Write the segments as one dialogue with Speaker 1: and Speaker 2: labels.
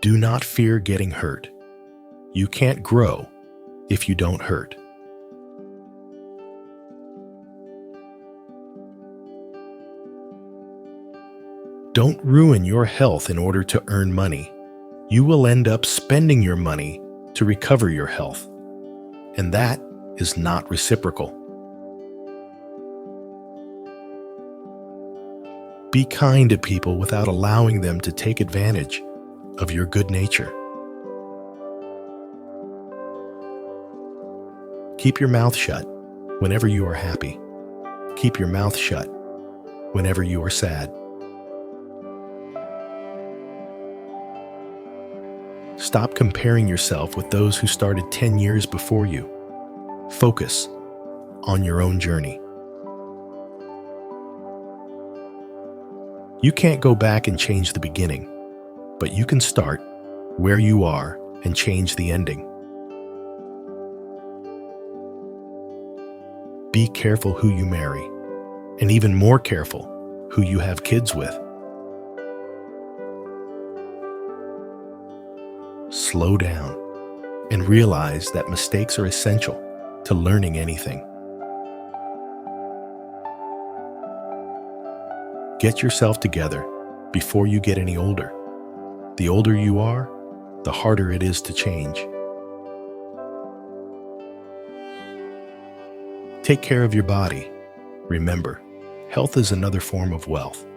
Speaker 1: Do not fear getting hurt. You can't grow if you don't hurt. Don't ruin your health in order to earn money. You will end up spending your money to recover your health, and that is not reciprocal. Be kind to people without allowing them to take advantage of your good nature. Keep your mouth shut whenever you are happy. Keep your mouth shut whenever you are sad. Stop comparing yourself with those who started 10 years before you. Focus on your own journey. You can't go back and change the beginning, but you can start where you are and change the ending. Be careful who you marry, and even more careful who you have kids with. Slow down and realize that mistakes are essential to learning anything. Get yourself together before you get any older. The older you are, the harder it is to change. Take care of your body. Remember, health is another form of wealth.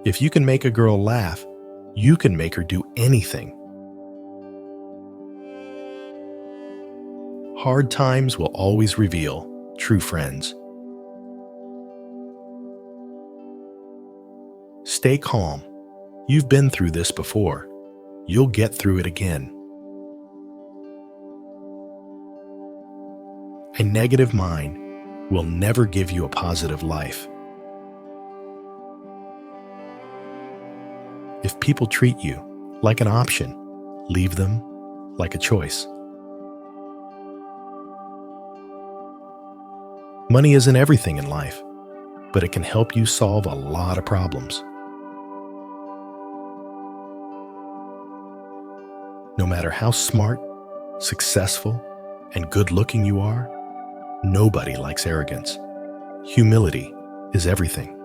Speaker 1: If you can make a girl laugh, you can make her do anything. Hard times will always reveal true friends. Stay calm. You've been through this before. You'll get through it again. A negative mind will never give you a positive life. If people treat you like an option, leave them like a choice. Money isn't everything in life, but it can help you solve a lot of problems. No matter how smart, successful, and good-looking you are, nobody likes arrogance. Humility is everything.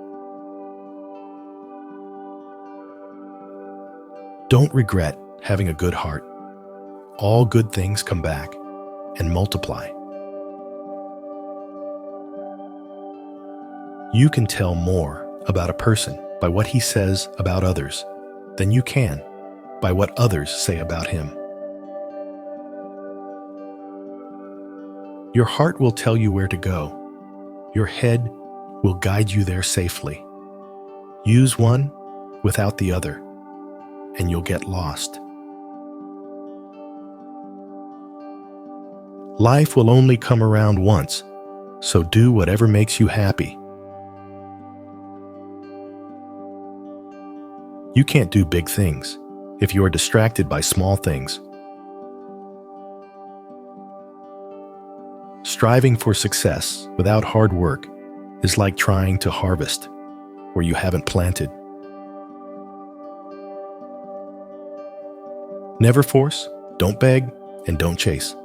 Speaker 1: Don't regret having a good heart. All good things come back and multiply. You can tell more about a person by what he says about others than you can by what others say about him. Your heart will tell you where to go. Your head will guide you there safely. Use one without the other, and you'll get lost. Life will only come around once, so do whatever makes you happy. You can't do big things if you are distracted by small things. Striving for success without hard work is like trying to harvest where you haven't planted. Never force, don't beg, and don't chase.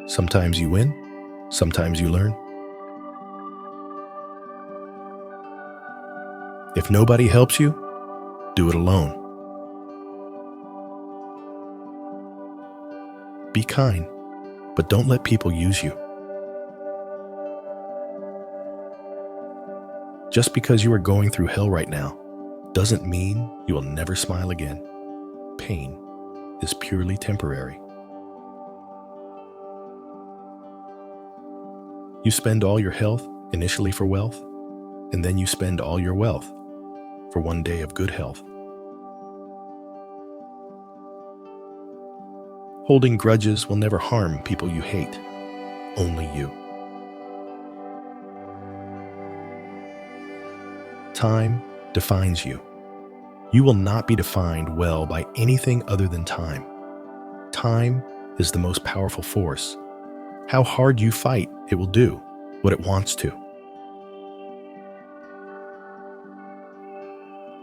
Speaker 1: Sometimes you win, sometimes you learn. If nobody helps you, do it alone. Be kind, but don't let people use you. Just because you are going through hell right now doesn't mean you will never smile again. Pain is purely temporary. You spend all your health initially for wealth, and then you spend all your wealth for one day of good health. Holding grudges will never harm people you hate, only you. Time defines you. You will not be defined well by anything other than time. Time is the most powerful force. How hard you fight, it will do what it wants to.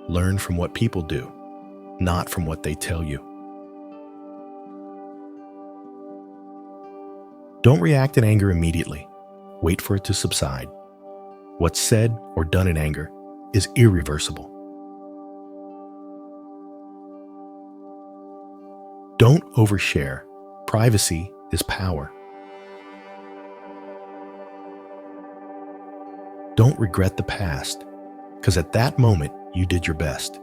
Speaker 1: Learn from what people do, not from what they tell you. Don't react in anger immediately. Wait for it to subside. What's said or done in anger is irreversible. Don't overshare. Privacy is power. Don't regret the past, because at that moment you did your best.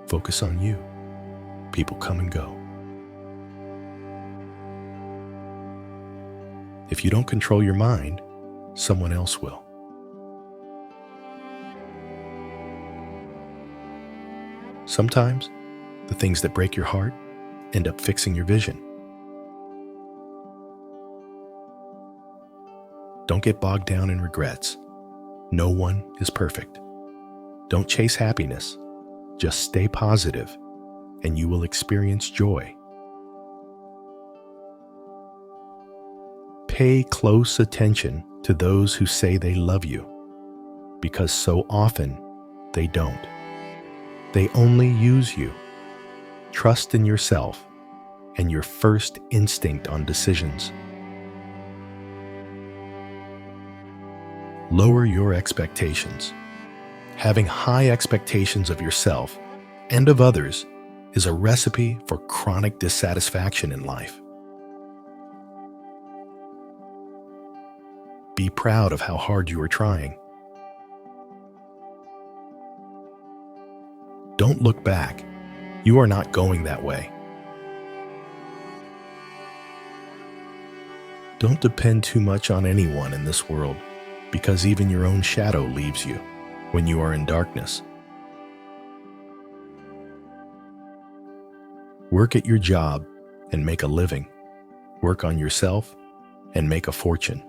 Speaker 1: Focus on you. People come and go. If you don't control your mind, someone else will. Sometimes, the things that break your heart end up fixing your vision. Don't get bogged down in regrets. No one is perfect. Don't chase happiness. Just stay positive, and you will experience joy. Pay close attention to those who say they love you, because so often they don't. They only use you. Trust in yourself and your first instinct on decisions. Lower your expectations. Having high expectations of yourself and of others is a recipe for chronic dissatisfaction in life. Be proud of how hard you are trying. Don't look back. You are not going that way. Don't depend too much on anyone in this world, because even your own shadow leaves you when you are in darkness. Work at your job and make a living. Work on yourself and make a fortune.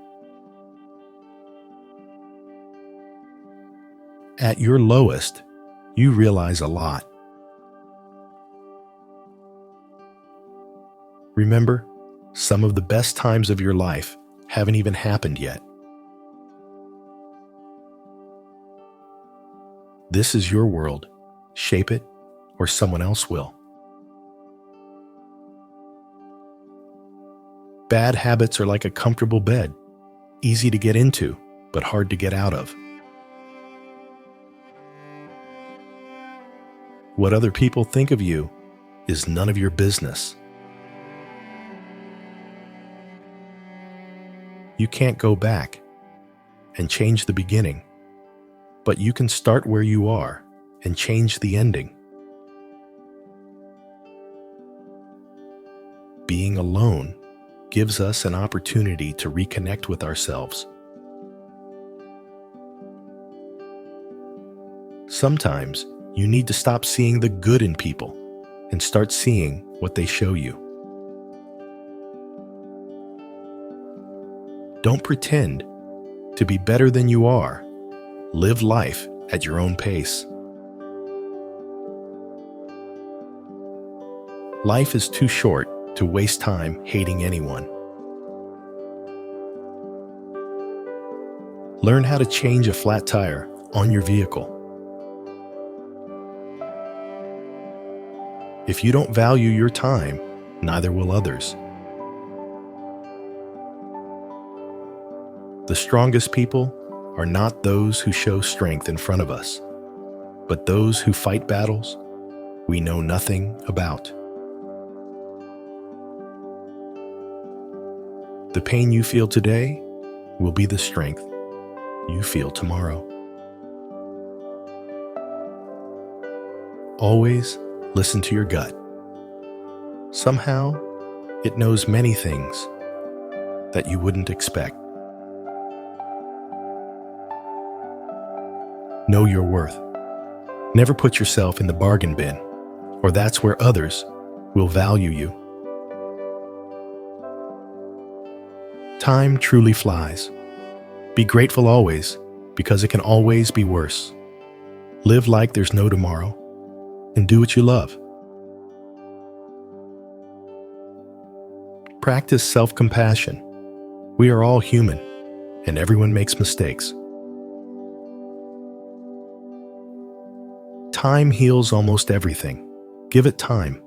Speaker 1: At your lowest, you realize a lot. Remember, some of the best times of your life haven't even happened yet. This is your world. Shape it, or someone else will. Bad habits are like a comfortable bed, easy to get into, but hard to get out of. What other people think of you is none of your business. You can't go back and change the beginning, but you can start where you are and change the ending. Being alone gives us an opportunity to reconnect with ourselves. Sometimes you need to stop seeing the good in people and start seeing what they show you. Don't pretend to be better than you are. Live life at your own pace. Life is too short to waste time hating anyone. Learn how to change a flat tire on your vehicle. If you don't value your time, neither will others. The strongest people are not those who show strength in front of us, but those who fight battles we know nothing about. The pain you feel today will be the strength you feel tomorrow. Always listen to your gut. Somehow, it knows many things that you wouldn't expect. Know your worth. Never put yourself in the bargain bin, or that's where others will value you. Time truly flies. Be grateful always, because it can always be worse. Live like there's no tomorrow, and do what you love. Practice self-compassion. We are all human, and everyone makes mistakes. Time heals almost everything. Give it time.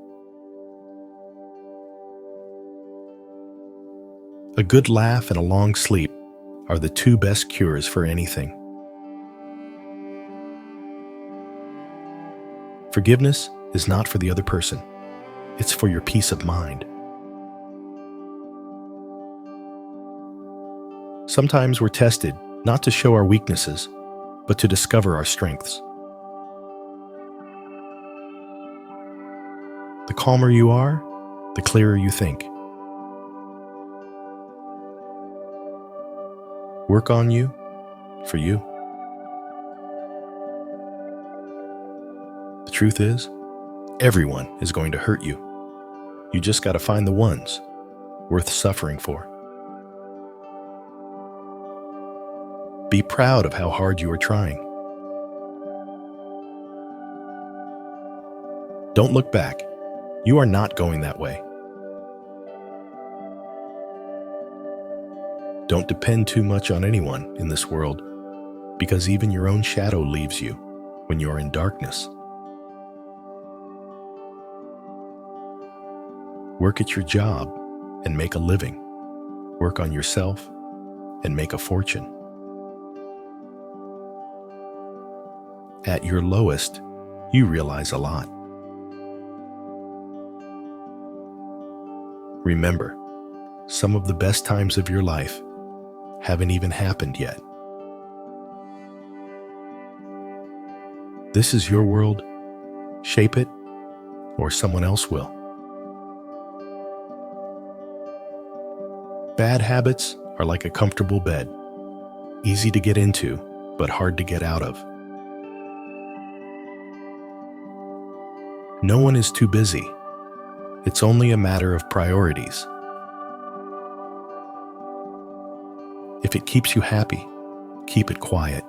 Speaker 1: A good laugh and a long sleep are the two best cures for anything. Forgiveness is not for the other person. It's for your peace of mind. Sometimes we're tested not to show our weaknesses, but to discover our strengths. The calmer you are, the clearer you think. Work on you, for you. The truth is, everyone is going to hurt you. You just got to find the ones worth suffering for. Be proud of how hard you are trying. Don't look back. You are not going that way. Don't depend too much on anyone in this world, because even your own shadow leaves you when you are in darkness. Work at your job and make a living. Work on yourself and make a fortune. At your lowest, you realize a lot. Remember, some of the best times of your life haven't even happened yet. This is your world. Shape it, or someone else will. Bad habits are like a comfortable bed, easy to get into, but hard to get out of. No one is too busy. It's only a matter of priorities. If it keeps you happy, keep it quiet.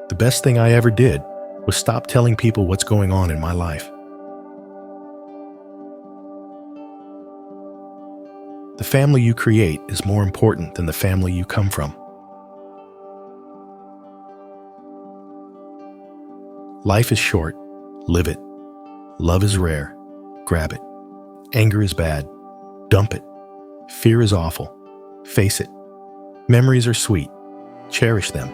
Speaker 1: The best thing I ever did was stop telling people what's going on in my life. The family you create is more important than the family you come from. Life is short. Live it. Love is rare. Grab it. Anger is bad. Dump it. Fear is awful. Face it. Memories are sweet. Cherish them.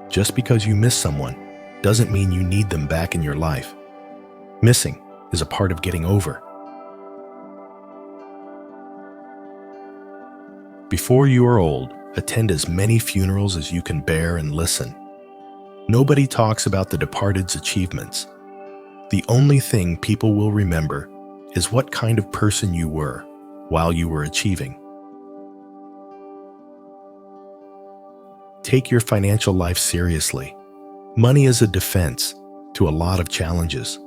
Speaker 1: Just because you miss someone doesn't mean you need them back in your life. Missing is a part of getting over. Before you are old, attend as many funerals as you can bear and listen. Nobody talks about the departed's achievements. The only thing people will remember is what kind of person you were while you were achieving. Take your financial life seriously. Money is a defense to a lot of challenges.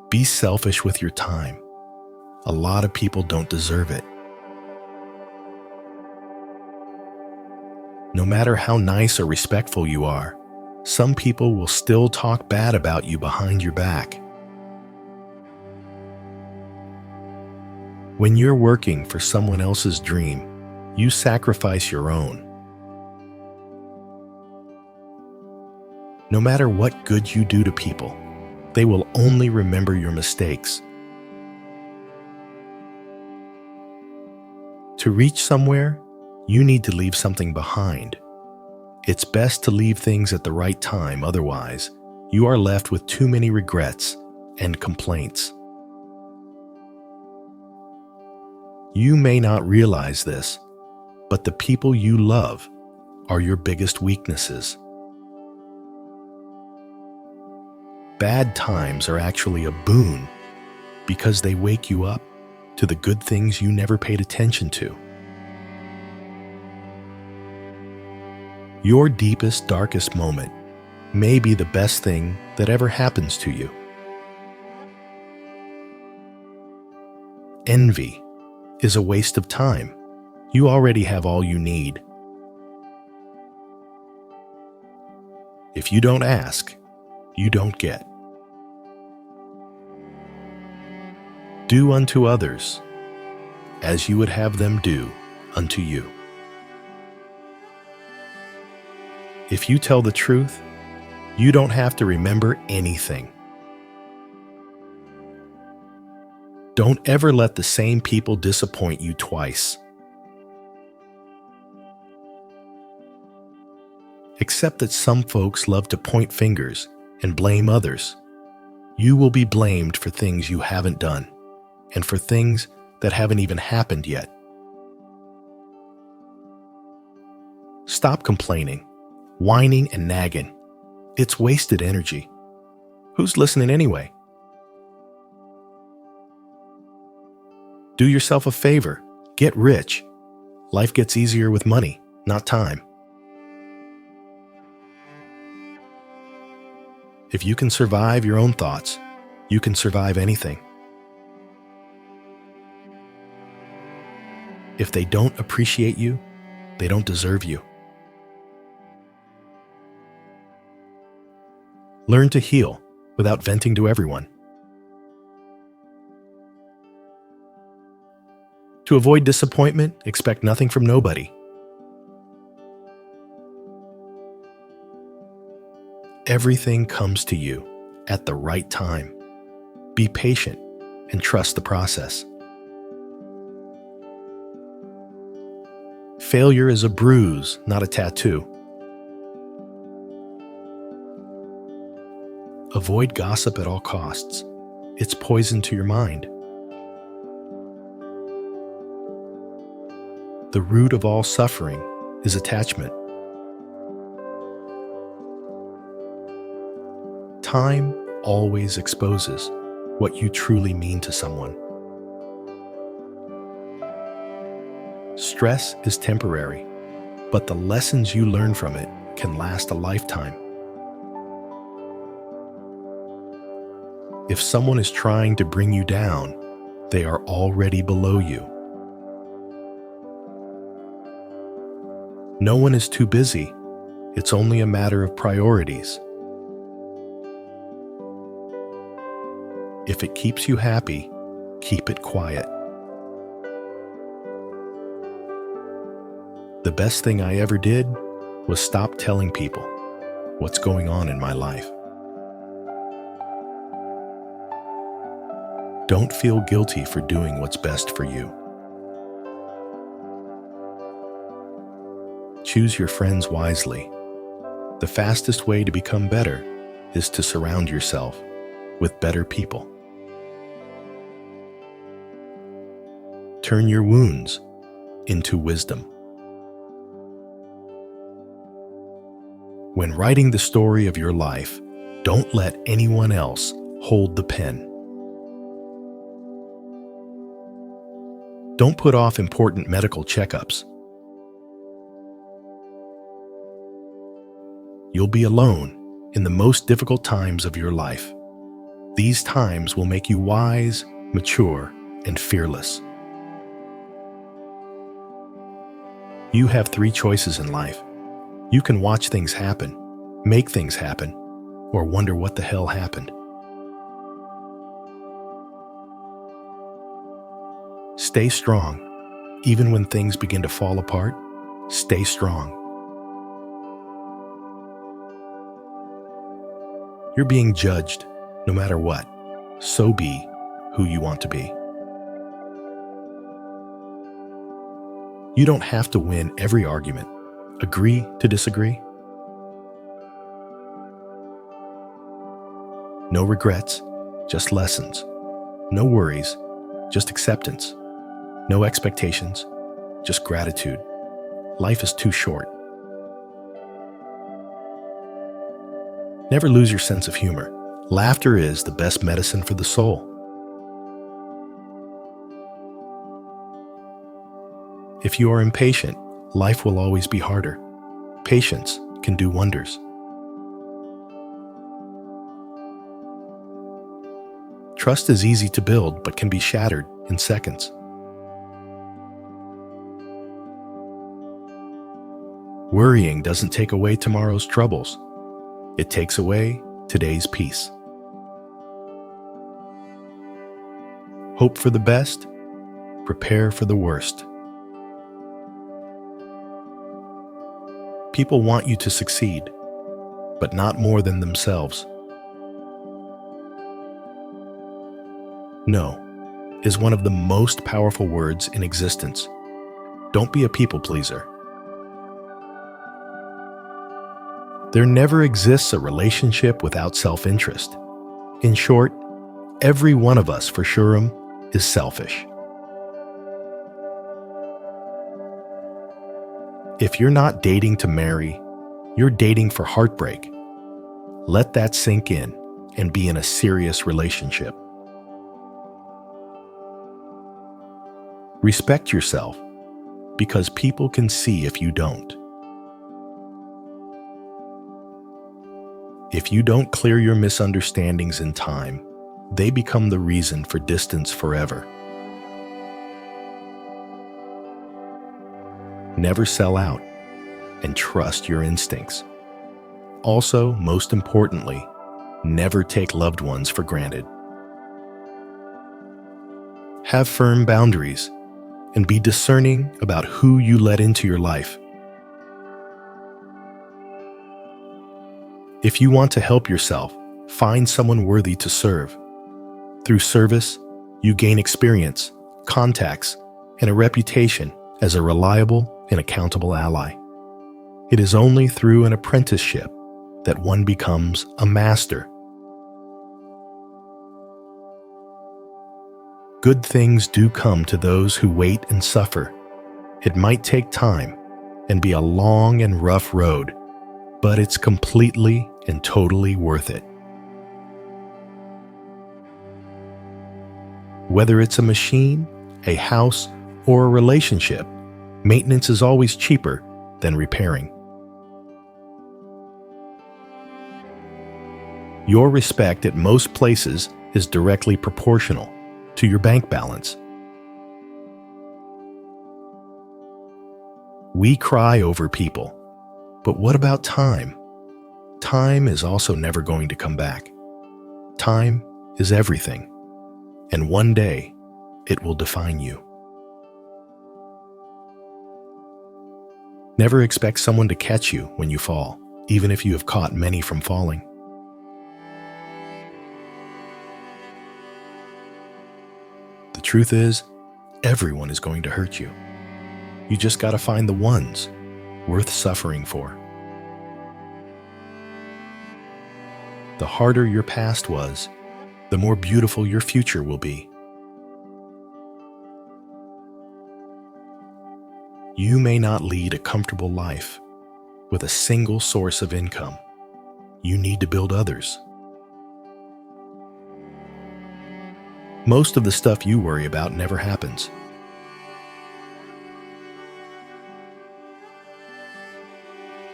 Speaker 1: Be selfish with your time. A lot of people don't deserve it. No matter how nice or respectful you are, some people will still talk bad about you behind your back. When you're working for someone else's dream, you sacrifice your own. No matter what good you do to people, they will only remember your mistakes. To reach somewhere, you need to leave something behind. It's best to leave things at the right time, otherwise, you are left with too many regrets and complaints. You may not realize this, but the people you love are your biggest weaknesses. Bad times are actually a boon because they wake you up to the good things you never paid attention to. Your deepest, darkest moment may be the best thing that ever happens to you. Envy is a waste of time. You already have all you need. If you don't ask, you don't get. Do unto others as you would have them do unto you. If you tell the truth, you don't have to remember anything. Don't ever let the same people disappoint you twice. Accept that some folks love to point fingers and blame others. You will be blamed for things you haven't done and for things that haven't even happened yet. Stop complaining, whining, and nagging. It's wasted energy. Who's listening anyway? Do yourself a favor. Get rich. Life gets easier with money, not time. If you can survive your own thoughts, you can survive anything. If they don't appreciate you, they don't deserve you. Learn to heal without venting to everyone. To avoid disappointment, expect nothing from nobody. Everything comes to you at the right time. Be patient and trust the process. Failure is a bruise, not a tattoo. Avoid gossip at all costs. It's poison to your mind. The root of all suffering is attachment. Time always exposes what you truly mean to someone. Stress is temporary, but the lessons you learn from it can last a lifetime. If someone is trying to bring you down, they are already below you. No one is too busy. It's only a matter of priorities. If it keeps you happy, keep it quiet. The best thing I ever did was stop telling people what's going on in my life. Don't feel guilty for doing what's best for you. Choose your friends wisely. The fastest way to become better is to surround yourself with better people. Turn your wounds into wisdom. When writing the story of your life, don't let anyone else hold the pen. Don't put off important medical checkups. You'll be alone in the most difficult times of your life. These times will make you wise, mature, and fearless. You have 3 choices in life. You can watch things happen, make things happen, or wonder what the hell happened. Stay strong. Even when things begin to fall apart, stay strong. You're being judged, no matter what. So be who you want to be. You don't have to win every argument. Agree to disagree. No regrets, just lessons. No worries, just acceptance. No expectations, just gratitude. Life is too short. Never lose your sense of humor. Laughter is the best medicine for the soul. If you are impatient, life will always be harder. Patience can do wonders. Trust is easy to build, but can be shattered in seconds. Worrying doesn't take away tomorrow's troubles. It takes away today's peace. Hope for the best, prepare for the worst. People want you to succeed, but not more than themselves. No is one of the most powerful words in existence. Don't be a people pleaser. There never exists a relationship without self-interest. In short, every one of us, for sure, is selfish. If you're not dating to marry, you're dating for heartbreak. Let that sink in and be in a serious relationship. Respect yourself, because people can see if you don't. If you don't clear your misunderstandings in time, they become the reason for distance forever. Never sell out, and trust your instincts. Also, most importantly, never take loved ones for granted. Have firm boundaries, and be discerning about who you let into your life. If you want to help yourself, find someone worthy to serve. Through service, you gain experience, contacts, and a reputation as a reliable and accountable ally. It is only through an apprenticeship that one becomes a master. Good things do come to those who wait and suffer. It might take time and be a long and rough road, but it's completely and totally worth it. Whether it's a machine, a house, or a relationship, maintenance is always cheaper than repairing. Your respect at most places is directly proportional to your bank balance. We cry over people, but what about time? Time is also never going to come back. Time is everything, and one day it will define you. Never expect someone to catch you when you fall, even if you have caught many from falling. The truth is, everyone is going to hurt you. You just gotta find the ones worth suffering for. The harder your past was, the more beautiful your future will be. You may not lead a comfortable life with a single source of income. You need to build others. Most of the stuff you worry about never happens.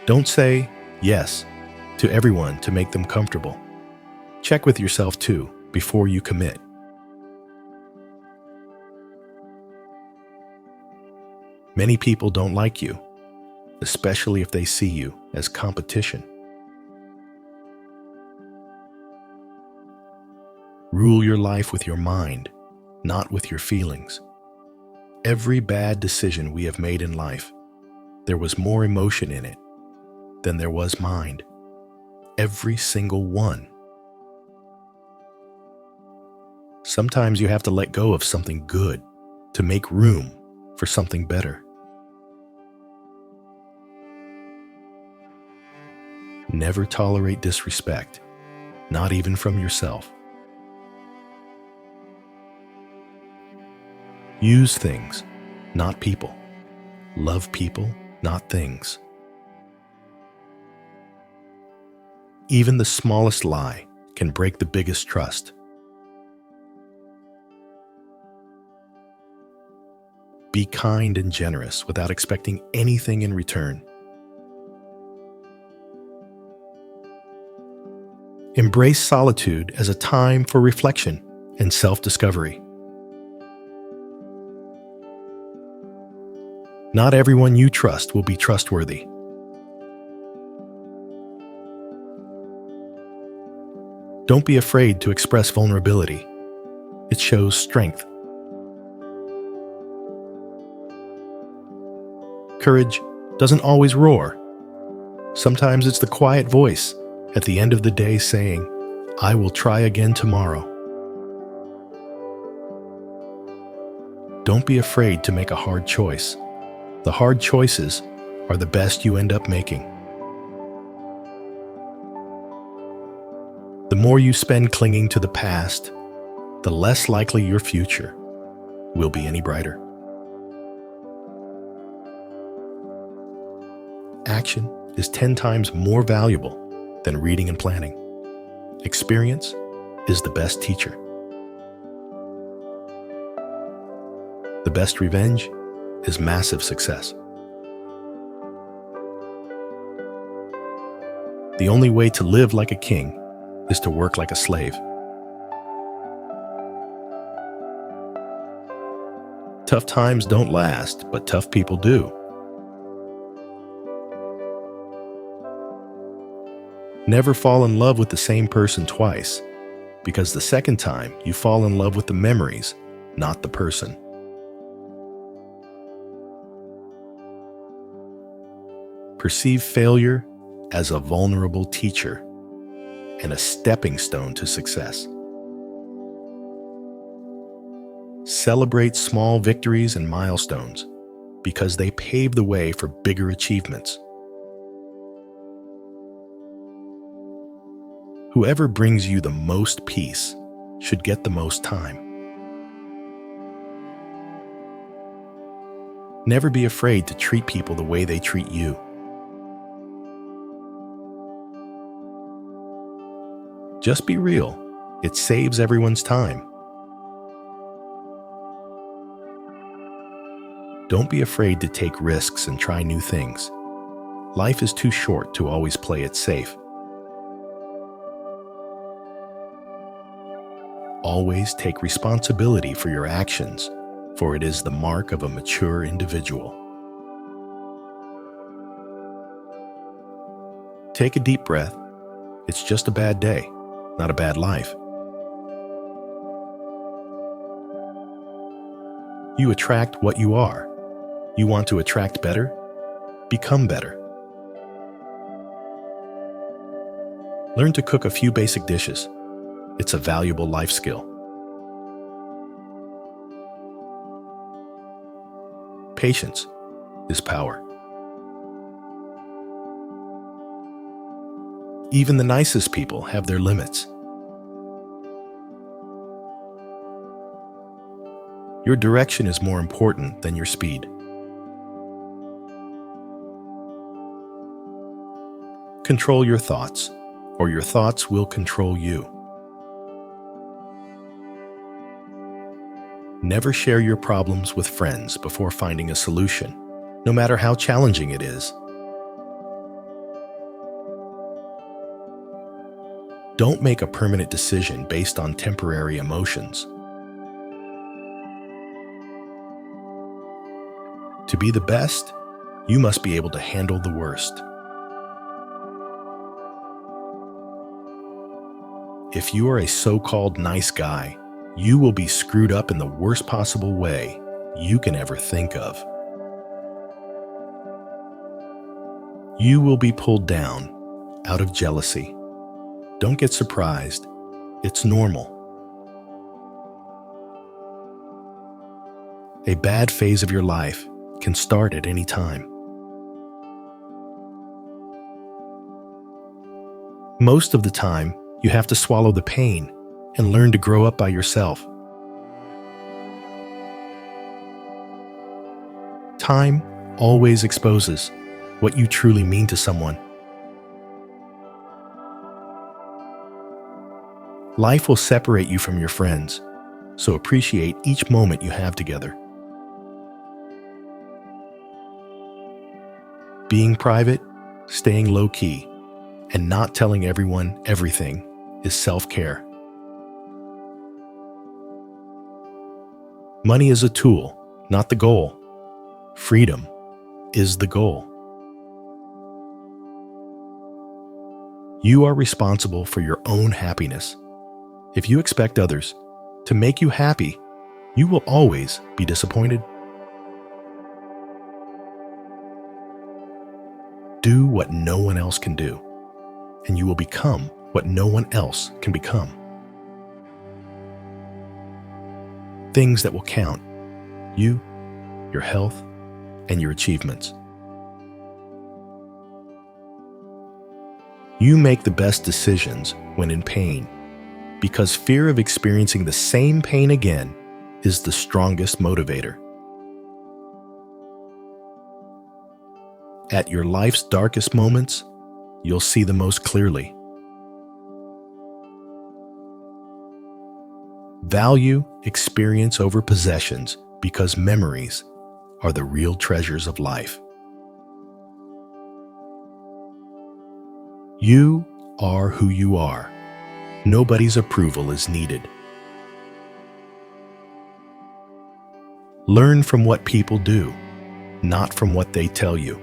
Speaker 1: Don't say yes to everyone to make them comfortable. Check with yourself too before you commit. Many people don't like you, especially if they see you as competition. Rule your life with your mind, not with your feelings. Every bad decision we have made in life, there was more emotion in it than there was mind. Every single one. Sometimes you have to let go of something good to make room for something better. Never tolerate disrespect, not even from yourself. Use things, not people. Love people, not things. Even the smallest lie can break the biggest trust. Be kind and generous without expecting anything in return. Embrace solitude as a time for reflection and self-discovery. Not everyone you trust will be trustworthy. Don't be afraid to express vulnerability. It shows strength. Courage doesn't always roar. Sometimes it's the quiet voice at the end of the day saying, "I will try again tomorrow." Don't be afraid to make a hard choice. The hard choices are the best you end up making. The more you spend clinging to the past, the less likely your future will be any brighter. Action is 10 times more valuable than reading and planning. Experience is the best teacher. The best revenge is massive success. The only way to live like a king is to work like a slave. Tough times don't last, but tough people do. Never fall in love with the same person twice, because the second time you fall in love with the memories, not the person. Perceive failure as a vulnerable teacher and a stepping stone to success. Celebrate small victories and milestones because they pave the way for bigger achievements. Whoever brings you the most peace should get the most time. Never be afraid to treat people the way they treat you. Just be real. It saves everyone's time. Don't be afraid to take risks and try new things. Life is too short to always play it safe. Always take responsibility for your actions, for it is the mark of a mature individual. Take a deep breath. It's just a bad day, not a bad life. You attract what you are. You want to attract better? Become better. Learn to cook a few basic dishes. It's a valuable life skill. Patience is power. Even the nicest people have their limits. Your direction is more important than your speed. Control your thoughts, or your thoughts will control you. Never share your problems with friends before finding a solution, no matter how challenging it is. Don't make a permanent decision based on temporary emotions. To be the best, you must be able to handle the worst. If you are a so-called nice guy, you will be screwed up in the worst possible way you can ever think of. You will be pulled down out of jealousy. Don't get surprised. It's normal. A bad phase of your life can start at any time. Most of the time, you have to swallow the pain and learn to grow up by yourself. Time always exposes what you truly mean to someone. Life will separate you from your friends, so appreciate each moment you have together. Being private, staying low-key, and not telling everyone everything is self-care. Money is a tool, not the goal. Freedom is the goal. You are responsible for your own happiness. If you expect others to make you happy, you will always be disappointed. do what no one else can do, and you will become what no one else can become. Things that will count: you, your health, and your achievements. You make the best decisions when in pain, because fear of experiencing the same pain again is the strongest motivator. At your life's darkest moments, you'll see the most clearly. Value experience over possessions because memories are the real treasures of life. You are who you are. Nobody's approval is needed. Learn from what people do, not from what they tell you.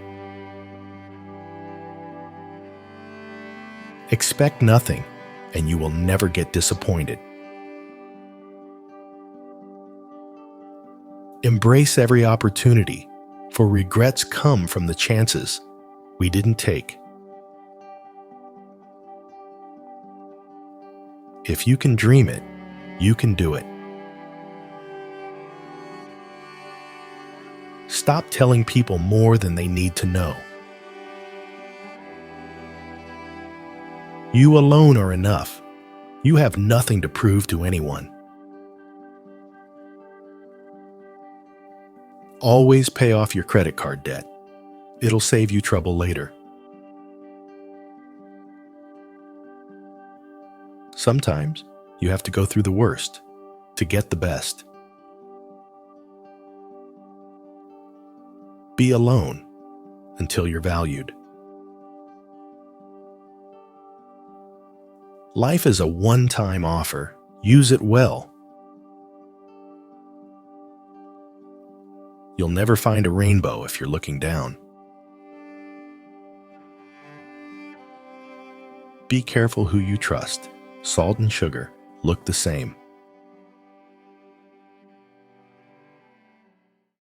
Speaker 1: Expect nothing, and you will never get disappointed. Embrace every opportunity, for regrets come from the chances we didn't take. If you can dream it, you can do it. Stop telling people more than they need to know. You alone are enough. You have nothing to prove to anyone. Always pay off your credit card debt. It'll save you trouble later. Sometimes you have to go through the worst to get the best. Be alone until you're valued. Life is a one-time offer. Use it well. You'll never find a rainbow if you're looking down. Be careful who you trust. Salt and sugar look the same.